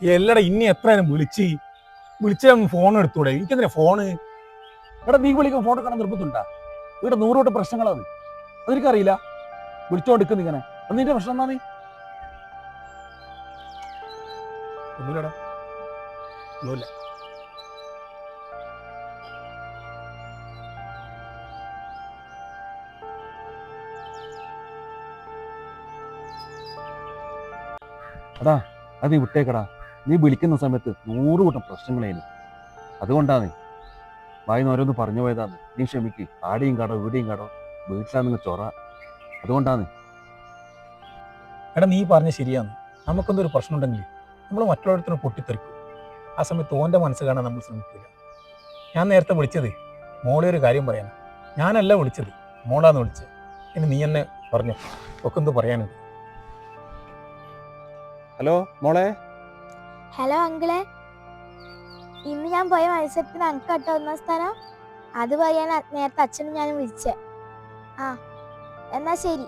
എല്ലടാ ഇനി എത്ര നേരം വിളിച്ച ഫോൺ എടുത്തൂടെ? എനിക്കെന്തിനാ ഫോണ്? എടാ നീ വിളിക്കാൻ ഫോൺ എടുക്കണം നിർബന്ധമുണ്ടാ? ഇവിടെ 100 വട്ടം പ്രശ്നങ്ങളാണ്, അതെനിക്കറിയില്ല. വിളിച്ചോണ്ടിരിക്കുന്നു ഇങ്ങനെ. അത് നിന്റെ പ്രശ്നം എന്നാ? നീ ഒന്നുമില്ലടാ, ഒന്നുമില്ല. എടാ അത് നീ വിട്ടേക്കടാ. നീ വിളിക്കുന്ന സമയത്ത് 100 കൂട്ടം പ്രശ്നങ്ങളായിരുന്നു. അതുകൊണ്ടാണ് വായിന്ന് ഓരോന്ന് പറഞ്ഞു പോയതാണ്. നീ ക്ഷമിക്ക്. ആടെയും കടോ ഇവിടെയും കടോ, വീട്ടിലാണെങ്കിൽ ചൊറ. അതുകൊണ്ടാണ്. എടാ നീ പറഞ്ഞ ശരിയാണ്. നമുക്കെന്തൊരു പ്രശ്നം ഉണ്ടെങ്കിൽ നമ്മൾ മറ്റുള്ളവരുടെ പൊട്ടിത്തെറിക്കും. ആ സമയത്ത് ഓൻ്റെ മനസ്സ് കാണാൻ നമ്മൾ ശ്രമിക്കില്ല. ഞാൻ നേരത്തെ വിളിച്ചത് മോളെ ഒരു കാര്യം പറയാനാ. ഞാനല്ല വിളിച്ചത്, മോളാന്ന് വിളിച്ചത്. ഇനി നീ എന്നെ പറഞ്ഞു ഒക്കെ എന്ത് പറയാനുണ്ട്? ഹലോ മോളെ. ഹലോ അങ്കിളെ, ഇന്ന് ഞാൻ പോയ മത്സരത്തിന് അനക്ക് കേട്ടോ 1ാം സ്ഥാനം. അത് പറയാൻ നേരത്തെ അച്ഛനും ഞാനും വിളിച്ചേ. ആ എന്നാ ശരി.